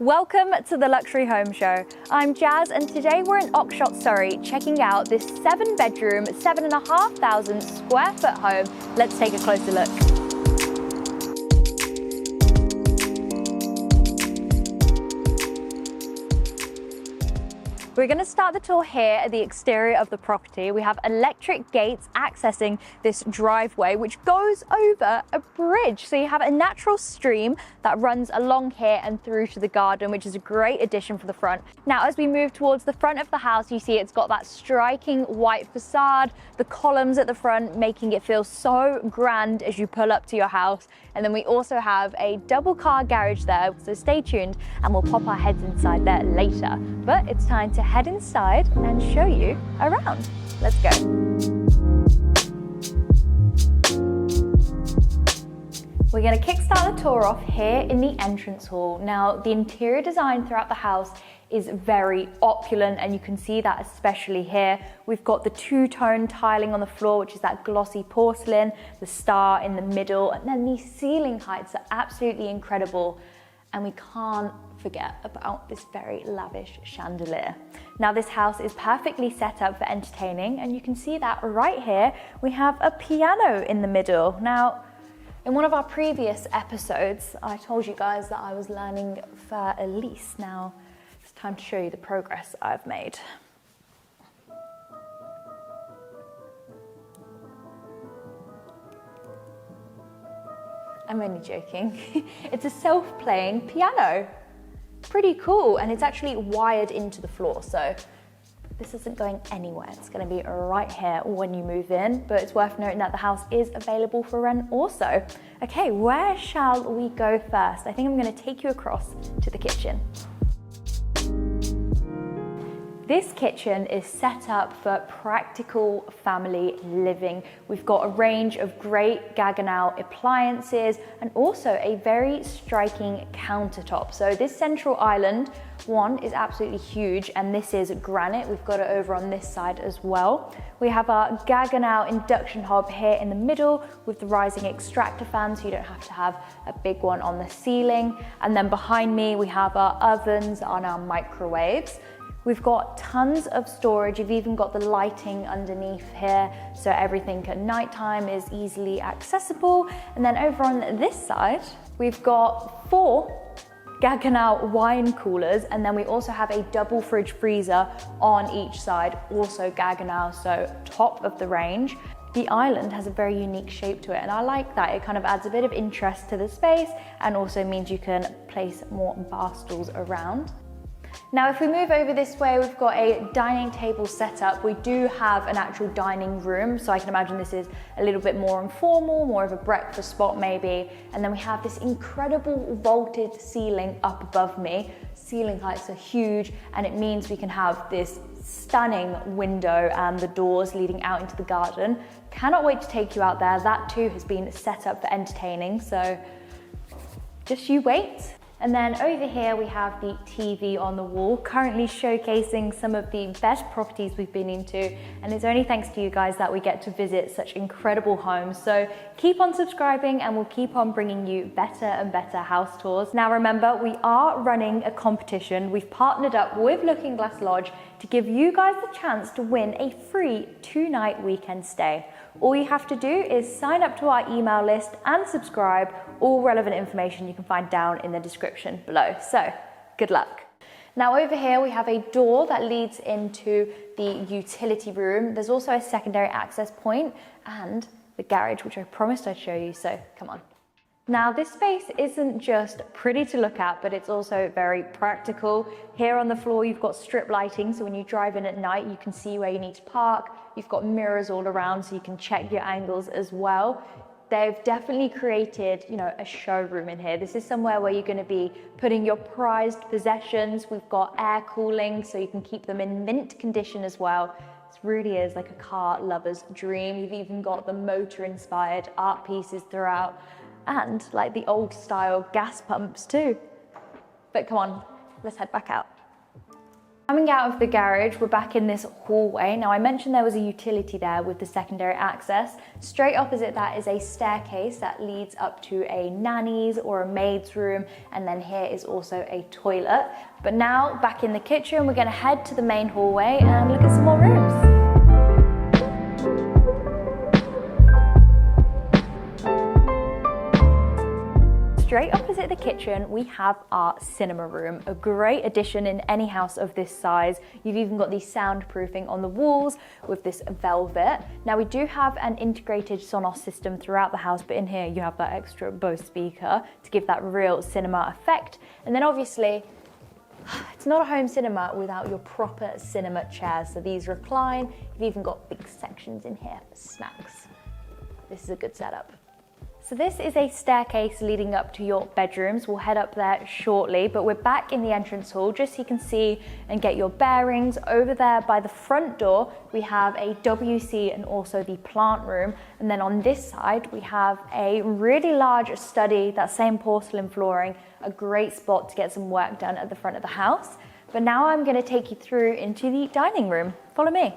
Welcome to the Luxury Home Show. I'm Jazz and today we're in Oxshott, Surrey, checking out this 7-bedroom, 7,500 square foot home. Let's take a closer look. We're going to start the tour here at the exterior of the property. We have electric gates accessing this driveway, which goes over a bridge. So you have a natural stream that runs along here and through to the garden, which is a great addition for the front. Now, as we move towards the front of the house, you see it's got that striking white facade, the columns at the front, making it feel so grand as you pull up to your house. And then we also have a double car garage there. So stay tuned and we'll pop our heads inside there later. But it's time to head inside and show you around. Let's go. We're going to kickstart the tour off here in the entrance hall. Now, the interior design throughout the house is very opulent, and you can see that especially here. We've got the two-tone tiling on the floor, which is that glossy porcelain, the star in the middle, and then these ceiling heights are absolutely incredible. And we can't forget about this very lavish chandelier. Now, this house is perfectly set up for entertaining, and you can see that right here, we have a piano in the middle. Now, in one of our previous episodes, I told you guys that I was learning for Elise. Now, it's time to show you the progress I've made. I'm only joking. It's a self-playing piano. Pretty cool, and it's actually wired into the floor, so this isn't going anywhere. It's going to be right here when you move in, but it's worth noting that the house is available for rent also. Okay, where shall we go first? I think I'm going to take you across to the kitchen. This kitchen is set up for practical family living. We've got a range of great Gaggenau appliances and also a very striking countertop. So this central island one is absolutely huge, and this is granite. We've got it over on this side as well. We have our Gaggenau induction hob here in the middle with the rising extractor fan, so you don't have to have a big one on the ceiling. And then behind me, we have our ovens and our microwaves. We've got tons of storage. You've even got the lighting underneath here, so everything at nighttime is easily accessible. And then over on this side, we've got 4 Gaggenau wine coolers, and then we also have a double fridge freezer on each side, also Gaggenau, so top of the range. The island has a very unique shape to it, and I like that. It kind of adds a bit of interest to the space and also means you can place more bar stools around. Now, if we move over this way, we've got a dining table set up. We do have an actual dining room, so I can imagine this is a little bit more informal, more of a breakfast spot maybe. And then we have this incredible vaulted ceiling up above me. Ceiling heights are huge, and it means we can have this stunning window and the doors leading out into the garden. Cannot wait to take you out there. That too has been set up for entertaining, so just you wait. And then over here we have the TV on the wall, currently showcasing some of the best properties we've been into, and it's only thanks to you guys that we get to visit such incredible homes. So keep on subscribing and we'll keep on bringing you better and better house tours. Now remember, we are running a competition. We've partnered up with Looking Glass Lodge to give you guys the chance to win a free 2-night weekend stay. All you have to do is sign up to our email list and subscribe. All relevant information you can find down in the description below. So, good luck. Now over here we have a door that leads into the utility room. There's also a secondary access point and the garage, which I promised I'd show you, so come on. Now this space isn't just pretty to look at, but it's also very practical. Here on the floor you've got strip lighting, so when you drive in at night you can see where you need to park. You've got mirrors all around so you can check your angles as well. They've definitely created, a showroom in here. This is somewhere where you're going to be putting your prized possessions. We've got air cooling so you can keep them in mint condition as well. This really is like a car lover's dream. You've even got the motor-inspired art pieces throughout, and like the old style gas pumps too. But come on, let's head back out. Coming out of the garage, we're back in this hallway. Now, I mentioned there was a utility there with the secondary access. Straight opposite that is a staircase that leads up to a nanny's or a maid's room, and then here is also a toilet. But now, back in the kitchen, we're gonna head to the main hallway and look at some more rooms. Straight opposite the kitchen, we have our cinema room, a great addition in any house of this size. You've even got the soundproofing on the walls with this velvet. Now, we do have an integrated Sonos system throughout the house, but in here you have that extra Bose speaker to give that real cinema effect. And then obviously, it's not a home cinema without your proper cinema chairs. So these recline. You've even got big sections in here for snacks. This is a good setup. So this is a staircase leading up to your bedrooms. We'll head up there shortly, but we're back in the entrance hall just so you can see and get your bearings. Over there by the front door, we have a WC and also the plant room. And then on this side, we have a really large study, that same porcelain flooring, a great spot to get some work done at the front of the house. But now I'm gonna take you through into the dining room. Follow me.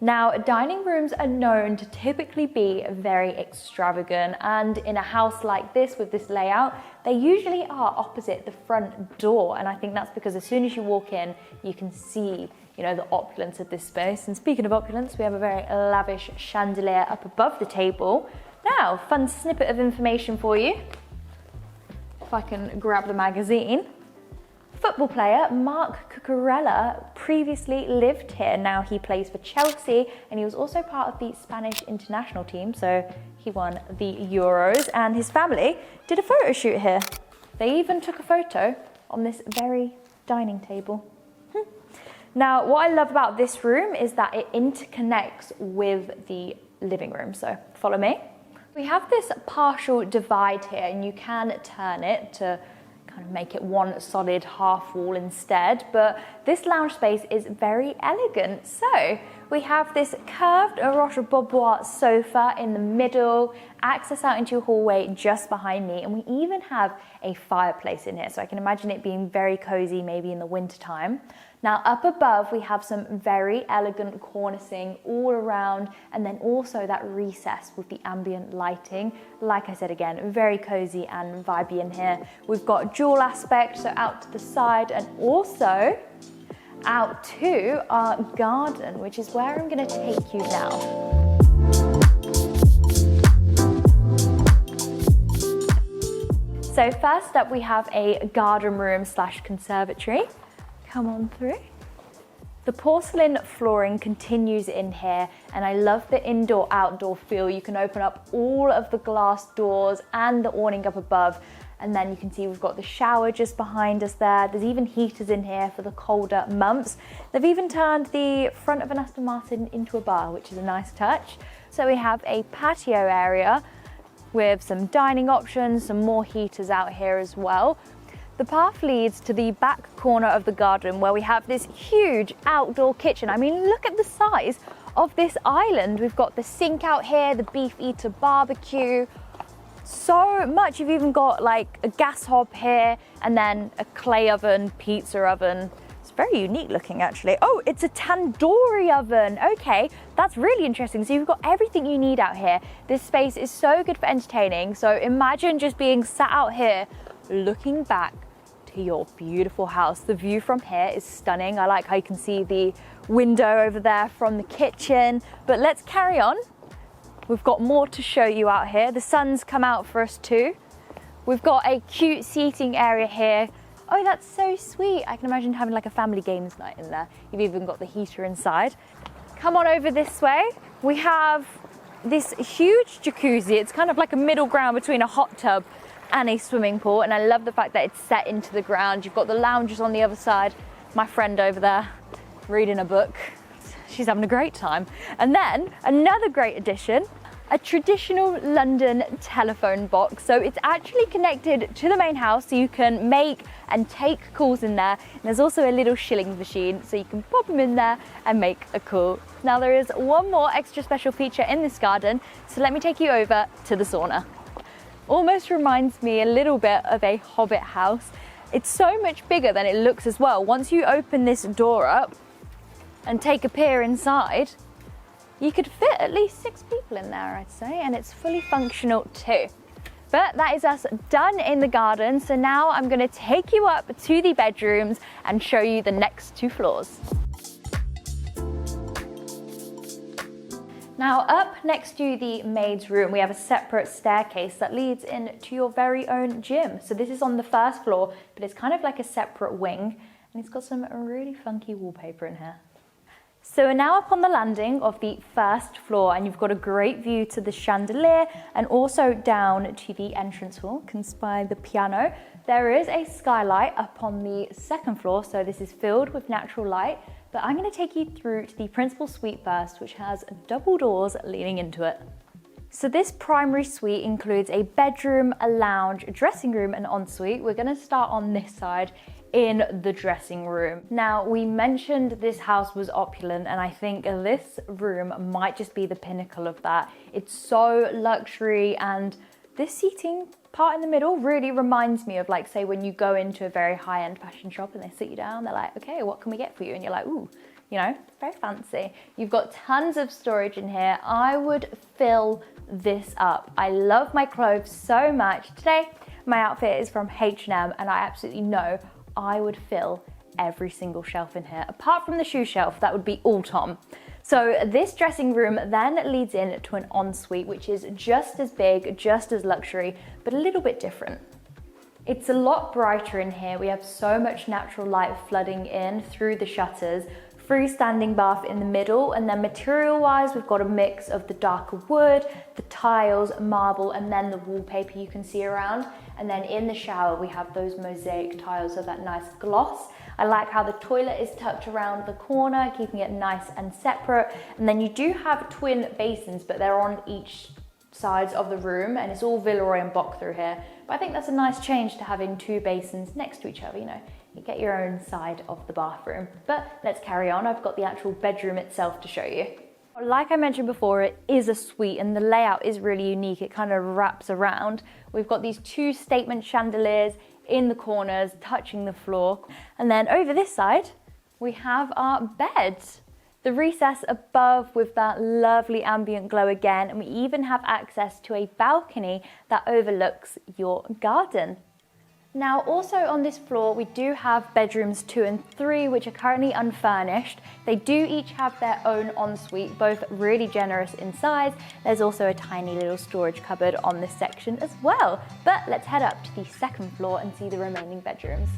Now, dining rooms are known to typically be very extravagant, and in a house like this with this layout, they usually are opposite the front door, and I think that's because as soon as you walk in, you can see, you know, the opulence of this space. And speaking of opulence, we have a very lavish chandelier up above the table. Now, fun snippet of information for you. If I can grab the magazine. Football player Marc Cucurella previously lived here. Now he plays for Chelsea, and he was also part of the Spanish international team, so he won the Euros, and his family did a photo shoot here. They even took a photo on this very dining table. Now, what I love about this room is that it interconnects with the living room, so follow me. We have this partial divide here, and you can turn it to kind of make it one solid half wall instead, but this lounge space is very elegant. So we have this curved Roche-Beaubois sofa in the middle, access out into your hallway just behind me, and we even have a fireplace in here, so I can imagine it being very cozy maybe in the winter time. Now, up above, we have some very elegant cornicing all around, and then also that recess with the ambient lighting. Like I said again, very cozy and vibey in here. We've got dual aspect, so out to the side, and also out to our garden, which is where I'm gonna take you now. So first up, we have a garden room / conservatory. Come on through. The porcelain flooring continues in here, and I love the indoor-outdoor feel. You can open up all of the glass doors and the awning up above, and then you can see we've got the shower just behind us there. There's even heaters in here for the colder months. They've even turned the front of an Aston Martin into a bar, which is a nice touch. So we have a patio area with some dining options, some more heaters out here as well. The path leads to the back corner of the garden where we have this huge outdoor kitchen. I mean, look at the size of this island. We've got the sink out here, the beef eater barbecue, so much. You've even got like a gas hob here and then a clay oven, pizza oven. It's very unique looking actually. Oh, it's a tandoori oven. Okay, that's really interesting. So you've got everything you need out here. This space is so good for entertaining. So imagine just being sat out here looking back to your beautiful house. The view from here is stunning. I like how you can see the window over there from the kitchen, but let's carry on. We've got more to show you out here. The sun's come out for us too. We've got a cute seating area here. Oh, that's so sweet. I can imagine having like a family games night in there. You've even got the heater inside. Come on over this way. We have this huge jacuzzi. It's kind of like a middle ground between a hot tub and a swimming pool, and I love the fact that it's set into the ground. You've got the lounges on the other side. My friend over there reading a book. She's having a great time. And then another great addition, a traditional London telephone box. So it's actually connected to the main house, so you can make and take calls in there. And there's also a little shilling machine, so you can pop them in there and make a call. Now there is one more extra special feature in this garden, so let me take you over to the sauna. Almost reminds me a little bit of a hobbit house. It's so much bigger than it looks as well. Once you open this door up and take a peer inside, you could fit at least 6 people in there, I'd say, and it's fully functional too. But that is us done in the garden. So now I'm gonna take you up to the bedrooms and show you the next 2 floors. Now up next to the maid's room, we have a separate staircase that leads into your very own gym. So this is on the 1st floor, but it's kind of like a separate wing, and it's got some really funky wallpaper in here. So we're now up on the landing of the 1st floor, and you've got a great view to the chandelier and also down to the entrance hall. You can spy the piano. There is a skylight up on the 2nd floor, so this is filled with natural light. But I'm going to take you through to the principal suite first, which has double doors leading into it. So this primary suite includes a bedroom, a lounge, a dressing room, and ensuite. We're going to start on this side in the dressing room. Now, we mentioned this house was opulent, and I think this room might just be the pinnacle of that. It's so luxury, and this seating part in the middle really reminds me of, like, say when you go into a very high-end fashion shop and they sit you down, they're like, okay, what can we get for you? And you're like, ooh, you know, very fancy. You've got tons of storage in here. I would fill this up. I love my clothes so much. Today, my outfit is from H&M, and I absolutely know I would fill every single shelf in here. Apart from the shoe shelf, that would be all Tom. So this dressing room then leads in to an ensuite, which is just as big, just as luxury, but a little bit different. It's a lot brighter in here. We have so much natural light flooding in through the shutters, freestanding bath in the middle, and then material-wise, we've got a mix of the darker wood, the tiles, marble, and then the wallpaper you can see around. And then in the shower, we have those mosaic tiles, so that nice gloss. I like how the toilet is tucked around the corner, keeping it nice and separate. And then you do have twin basins, but they're on each sides of the room, and it's all Villeroy and Boch through here. But I think that's a nice change to having 2 basins next to each other, you know. You get your own side of the bathroom. But let's carry on. I've got the actual bedroom itself to show you. Like I mentioned before, it is a suite, and the layout is really unique. It kind of wraps around. We've got these 2 statement chandeliers in the corners, touching the floor. And then over this side, we have our bed. The recess above with that lovely ambient glow again, and we even have access to a balcony that overlooks your garden. Now, also on this floor, we do have bedrooms 2 and 3, which are currently unfurnished. They do each have their own ensuite, both really generous in size. There's also a tiny little storage cupboard on this section as well. But let's head up to the 2nd floor and see the remaining bedrooms.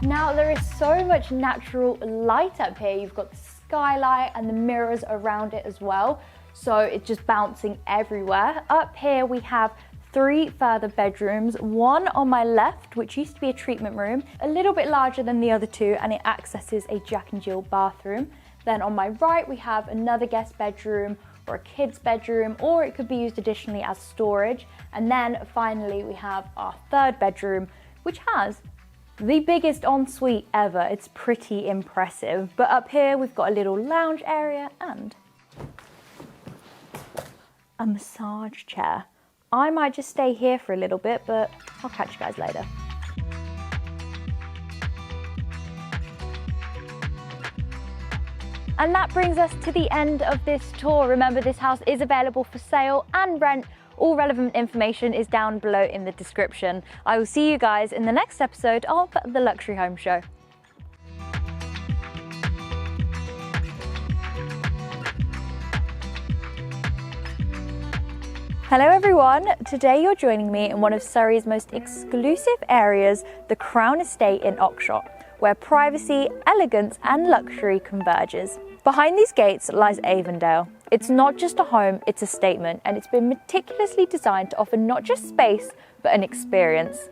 Now, there is so much natural light up here. You've got the skylight and the mirrors around it as well. So it's just bouncing everywhere. Up here we have 3 further bedrooms, one on my left, which used to be a treatment room, a little bit larger than the other 2, and it accesses a Jack and Jill bathroom. Then on my right, we have another guest bedroom or a kid's bedroom, or it could be used additionally as storage. And then finally, we have our 3rd bedroom, which has the biggest ensuite ever. It's pretty impressive. But up here, we've got a little lounge area and a massage chair. I might just stay here for a little bit, but I'll catch you guys later. And that brings us to the end of this tour. Remember, this house is available for sale and rent. All relevant information is down below in the description. I will see you guys in the next episode of The Luxury Home Show. Hello everyone, today you're joining me in one of Surrey's most exclusive areas, the Crown Estate in Oxshott, where privacy, elegance and luxury converges. Behind these gates lies Avondale. It's not just a home, it's a statement, and it's been meticulously designed to offer not just space, but an experience.